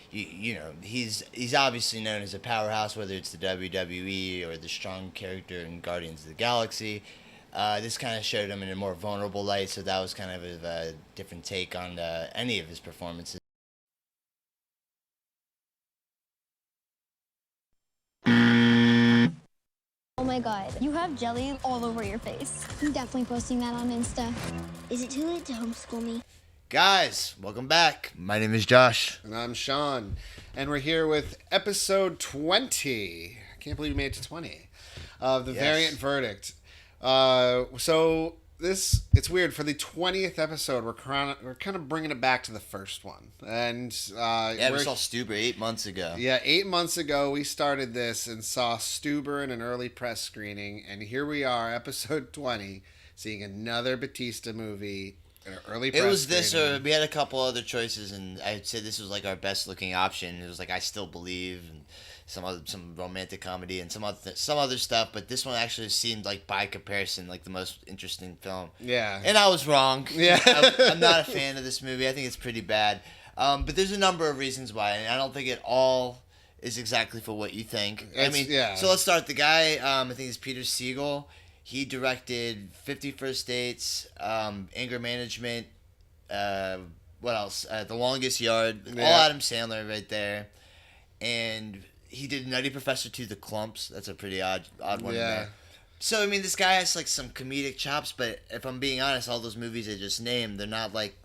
You know, he's obviously known as a powerhouse, whether it's the WWE or the strong character in Guardians of the Galaxy. This kind of showed him in a more vulnerable light, so that was kind of a different take on any of his performances. Oh my god, you have jelly all over your face. I'm definitely posting that on Insta. Is it too late to homeschool me? Guys, welcome back. My name is Josh. And I'm Sean. And we're here with episode 20. I can't believe we made it to 20 of the Variant Verdict. It's weird. For the 20th episode, we're kind of bringing it back to the first one. And we saw Stuber 8 months ago. Yeah, 8 months ago we started this and saw Stuber in an early press screening. And here we are, episode 20, seeing another Bautista movie. Early press it was this, screening. or we had a couple other choices, and I'd say this was like our best looking option. It was like I Still Believe, and some romantic comedy, and some other stuff. But this one actually seemed like, by comparison, like the most interesting film. Yeah, and I was wrong. Yeah, I'm not a fan of this movie. I think it's pretty bad. But there's a number of reasons why, and I don't think it all is exactly for what you think. So let's start. The guy, I think it's Peter Siegel. He directed 50 First Dates, Anger Management, what else? The Longest Yard, all Adam Sandler right there. And he did Nutty Professor to The Clumps. That's a pretty odd one in there. So, I mean, this guy has like some comedic chops, but if I'm being honest, all those movies I just named, they're not like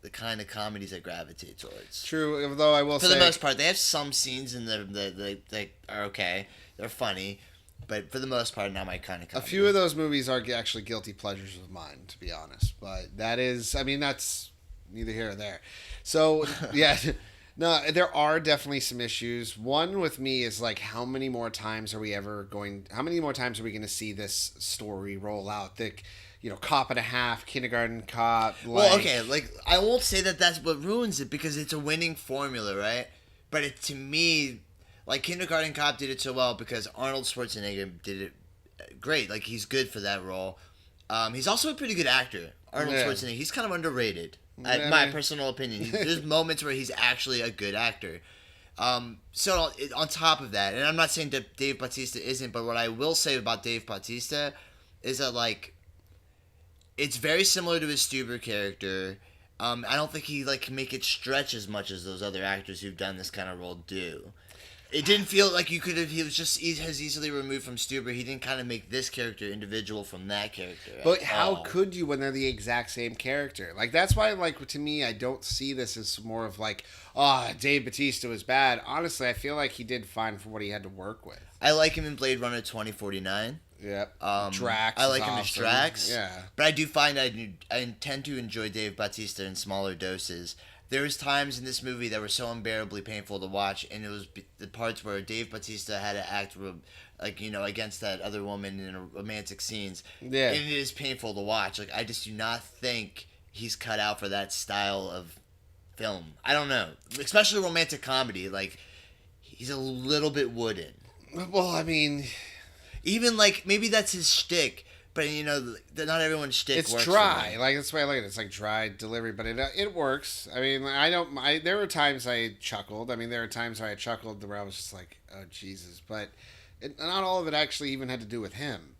the kind of comedies I gravitate towards. True, although I will say... For the most part, they have some scenes in there that are okay. They're funny. But for the most part, not my kind of comedy. A few of those movies are actually guilty pleasures of mine, to be honest. But that's neither here or there. So, yeah, no, there are definitely some issues. One with me is like, how many more times are we going to see this story roll out? Cop and a Half, Kindergarten Cop. I won't say that that's what ruins it, because it's a winning formula, right? But to me... Like, Kindergarten Cop did it so well because Arnold Schwarzenegger did it great. Like, he's good for that role. He's also a pretty good actor, Arnold Schwarzenegger. He's kind of underrated, in my personal opinion. There's moments where he's actually a good actor. So, on top of that, and I'm not saying that Dave Bautista isn't, but what I will say about Dave Bautista is that, like, it's very similar to his Stuber character. I don't think he, like, can make it stretch as much as those other actors who've done this kind of role do. It didn't feel like he was just as easily removed from Stuber. He didn't kind of make this character individual from that character. But how could you when they're the exact same character? Like, that's why, like, to me, I don't see this as more of like, Dave Bautista was bad. Honestly, I feel like he did fine for what he had to work with. I like him in Blade Runner 2049. Yep. Drax. I like him as Drax. Yeah. But I do find I tend to enjoy Dave Bautista in smaller doses. There was times in this movie that were so unbearably painful to watch, and it was the parts where Dave Bautista had to act against that other woman in romantic scenes. Yeah. And it is painful to watch. Like, I just do not think he's cut out for that style of film. I don't know. Especially romantic comedy. Like, he's a little bit wooden. Well, I mean... Even, like, maybe that's his shtick. But, not everyone's shtick works. It's dry. Like, that's why I like it. It's like dry delivery, but it works. I mean, there were times I chuckled. I mean, there were times where I chuckled where I was just like, oh, Jesus. But not all of it actually even had to do with him.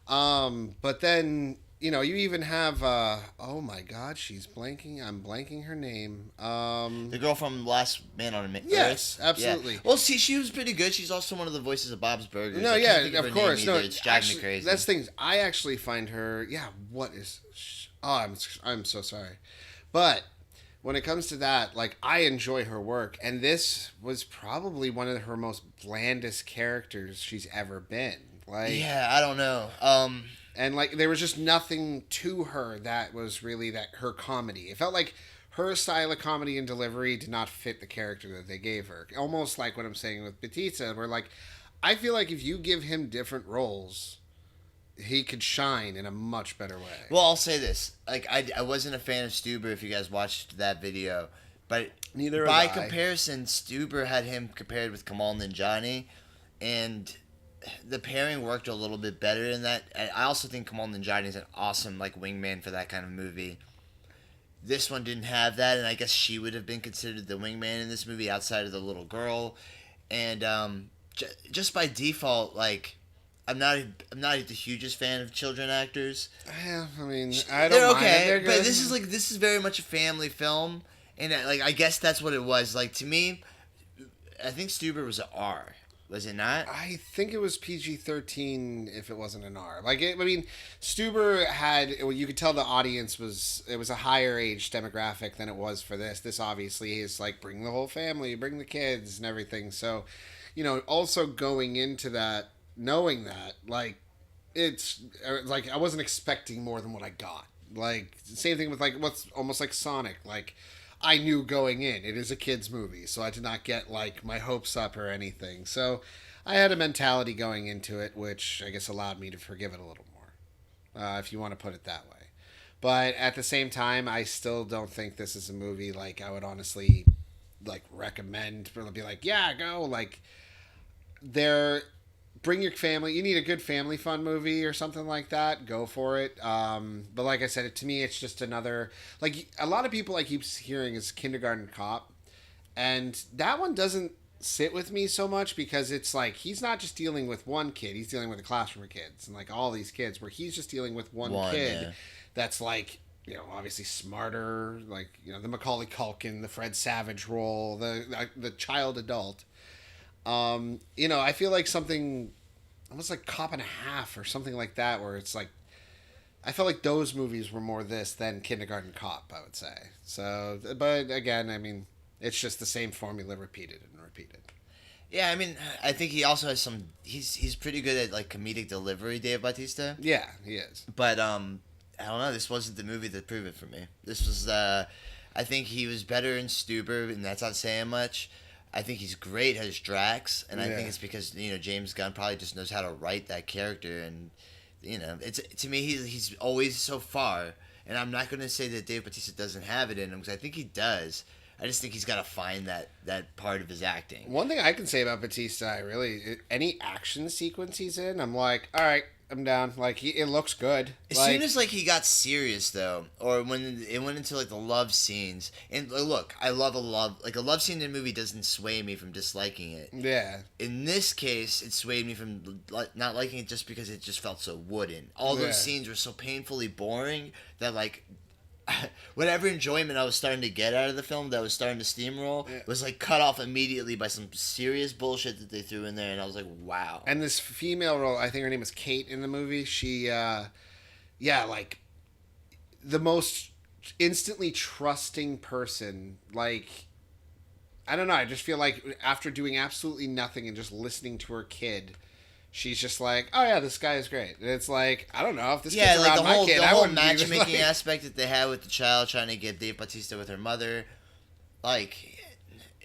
But then, you even have, oh my God, she's blanking. I'm blanking her name. The girl from Last Man on Earth. Yes, absolutely. Yeah. Well, see, she was pretty good. She's also one of the voices of Bob's Burgers. No, of course. No, it's driving me crazy. That's things. I actually find her. Yeah, what is? Oh, I'm so sorry, but when it comes to that, like, I enjoy her work, and this was probably one of her most blandest characters she's ever been. Like, yeah, I don't know. And, like, there was just nothing to her that was really her comedy. It felt like her style of comedy and delivery did not fit the character that they gave her. Almost like what I'm saying with Bautista, where, like, I feel like if you give him different roles, he could shine in a much better way. Well, I'll say this. Like, I wasn't a fan of Stuber, if you guys watched that video. But by comparison, Stuber had him compared with Kamal Nanjiani, and... the pairing worked a little bit better in that. I also think Kamal Nanjiani is an awesome, like, wingman for that kind of movie. this one didn't have that, and I guess she would have been considered the wingman in this movie outside of the little girl, and just by default, like. I'm not the hugest fan of children actors. Yeah, I mean, I don't They're mind okay, it. They're good. but this is very much a family film, and like I guess that's what it was. Like to me, I think Stuber was an R, was it not? I think it was PG-13 if it wasn't an R. Like, I mean, Stuber had, you could tell the audience was a higher age demographic than it was for this. This obviously is like, bring the whole family, bring the kids and everything. So, also going into that, knowing that, like, it's like I wasn't expecting more than what I got. Like, same thing with like what's almost like Sonic. Like, I knew going in it is a kids movie, so I did not get like my hopes up or anything. So I had a mentality going into it, which I guess allowed me to forgive it a little more, if you want to put it that way. But at the same time, I still don't think this is a movie like I would honestly like recommend. But be like, yeah, go. Like, bring your family. You need a good family fun movie or something like that. Go for it. But like I said, to me, it's just another, like, a lot of people I keep hearing is Kindergarten Cop, and that one doesn't sit with me so much because it's like he's not just dealing with one kid. He's dealing with a classroom of kids and like all these kids, where he's just dealing with one kid, yeah. That's like, obviously smarter, like, the Macaulay Culkin, the Fred Savage role, the child adult. I feel like something almost like Cop and a Half or something like that, where it's like, I felt like those movies were more this than Kindergarten Cop, I would say. So, but again, I mean, it's just the same formula repeated and repeated. Yeah, I mean, I think he also has he's pretty good at like comedic delivery, Dave Bautista. Yeah, he is. But I don't know, this wasn't the movie that proved it for me. This was I think he was better in Stuber, and that's not saying much. I think he's great as Drax, and I think it's because James Gunn probably just knows how to write that character, and it's, to me, he's always so far, and I'm not going to say that Dave Bautista doesn't have it in him, because I think he does. I just think he's got to find that part of his acting. One thing I can say about Bautista, any action sequence he's in, I'm like, all right, I'm down. Like, it looks good. As soon as like he got serious though, or when it went into like the love scenes, and look, I love a love scene in a movie doesn't sway me from disliking it. Yeah. In this case, it swayed me from not liking it just because it just felt so wooden. All those scenes were so painfully boring that like. Whatever enjoyment I was starting to get out of the film that was starting to steamroll was like cut off immediately by some serious bullshit that they threw in there, and I was like, wow. And this female role, I think her name is Kate in the movie, she like the most instantly trusting person. Like, I don't know, I just feel like after doing absolutely nothing and just listening to her kid, she's just like, oh yeah, this guy is great. And it's like, I don't know if this kid's around my kid. The whole matchmaking aspect that they had with the child trying to get Dave Bautista with her mother, like,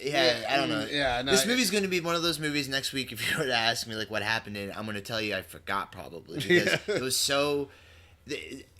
I don't know. Yeah, no, this movie's going to be one of those movies next week. If you were to ask me like what happened in it, I'm going to tell you I forgot probably because it was so.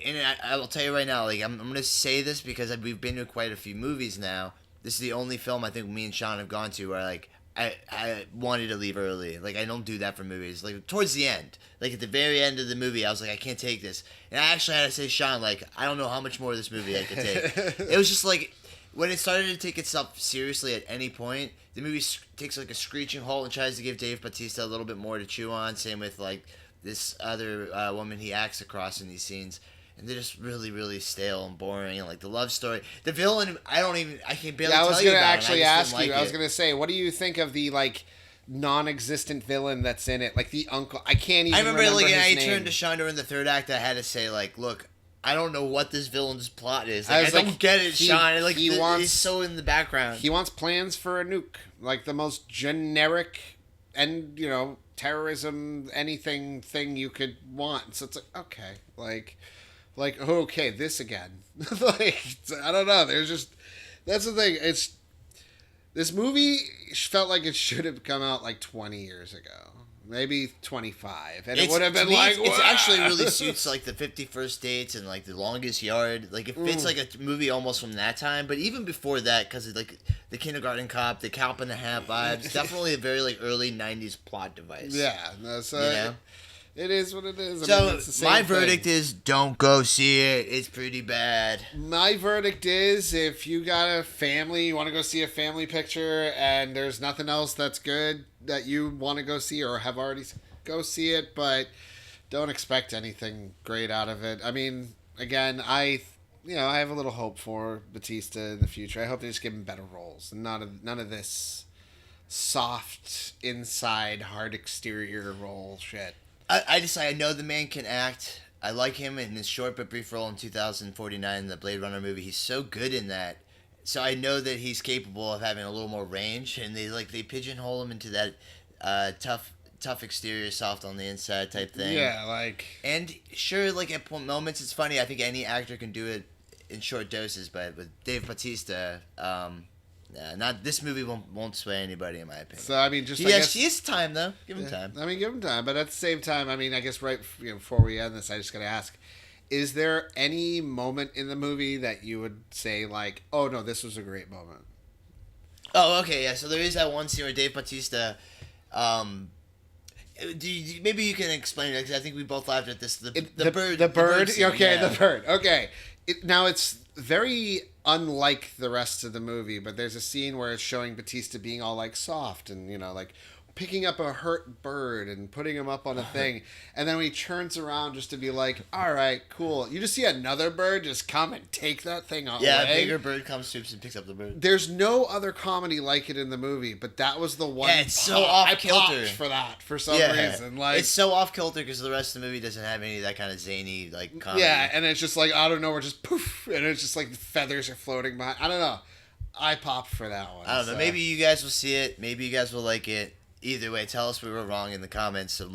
And I will tell you right now, like I'm going to say this because we've been to quite a few movies now. This is the only film I think me and Sean have gone to where like. I wanted to leave early. Like, I don't do that for movies. Like, towards the end. Like, at the very end of the movie, I was like, I can't take this. And I actually had to say, Sean, like, I don't know how much more of this movie I could take. It was just like, when it started to take itself seriously at any point, the movie takes, like, a screeching halt and tries to give Dave Bautista a little bit more to chew on. Same with, like, this other woman he acts across in these scenes. And they're just really, really stale and boring. And, like, the love story. The villain, I can barely tell you about it. I was going to actually ask you. I was going to say, what do you think of the, like, non-existent villain that's in it? Like, the uncle. I can't even remember his name. I turned to Sean during the third act. I had to say, like, look, I don't know what this villain's plot is. Like, I don't get it, Sean. Like, he's so in the background. He wants plans for a nuke. Like, the most generic and, terrorism, anything thing you could want. So it's like, okay. Like, okay, this again. Like, I don't know. That's the thing. This movie felt like it should have come out like 20 years ago. Maybe 25. And it would have been like, it actually really suits like the 51st Dates and like The Longest Yard. Like, it fits like a movie almost from that time. But even before that, because of like the Kindergarten Cop, the Cop and a Half vibes, definitely a very like early 90s plot device. Yeah. It is what it is. So it's the same my thing. verdict is don't go see it. It's pretty bad. My verdict is if you got a family, you want to go see a family picture, and there's nothing else that's good that you want to go see or have already go see it, but don't expect anything great out of it. I mean, again, I have a little hope for Bautista in the future. I hope they just give him better roles and none of this soft inside, hard exterior role shit. I know the man can act. I like him in his short but brief role in 2049, the Blade Runner movie. He's so good in that. So I know that he's capable of having a little more range, and they pigeonhole him into that tough exterior, soft on the inside type thing. Yeah, And sure, at moments it's funny. I think any actor can do it in short doses, but with Dave Bautista, not this movie won't sway anybody in my opinion. So I mean, just he has time though. Give him time. I mean, give him time, but at the same time, I mean, I guess before we end this, I just gotta ask: is there any moment in the movie that you would say oh no, this was a great moment? Oh, okay, yeah. So there is that one scene where Dave Bautista. Maybe you can explain it because I think we both laughed at this. The bird. The bird. Scene, Okay, yeah. the bird. Okay. Now it's very unlike the rest of the movie, but there's a scene where it's showing Bautista being all soft and picking up a hurt bird and putting him up on a thing, and then when he turns around just to be all right, cool, you just see another bird just come and take that thing away. Yeah, a bigger bird comes, swoops, and picks up the bird. There's no other comedy like it in the movie, but that was the one. Yeah, it's so off kilter. I popped for that for some reason. It's so off kilter because the rest of the movie doesn't have any of that kind of zany comedy. Yeah, and it's just out of nowhere, just poof, and it's just the feathers are floating behind. I don't know. I popped for that one. I don't know. Maybe you guys will see it. Maybe you guys will like it. Either way, tell us we were wrong in the comments. So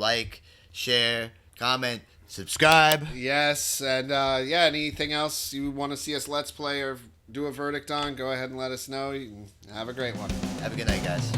share, comment, subscribe. Yes, and anything else you want to see us let's play or do a verdict on, go ahead and let us know. You can have a great one. Have a good night, guys.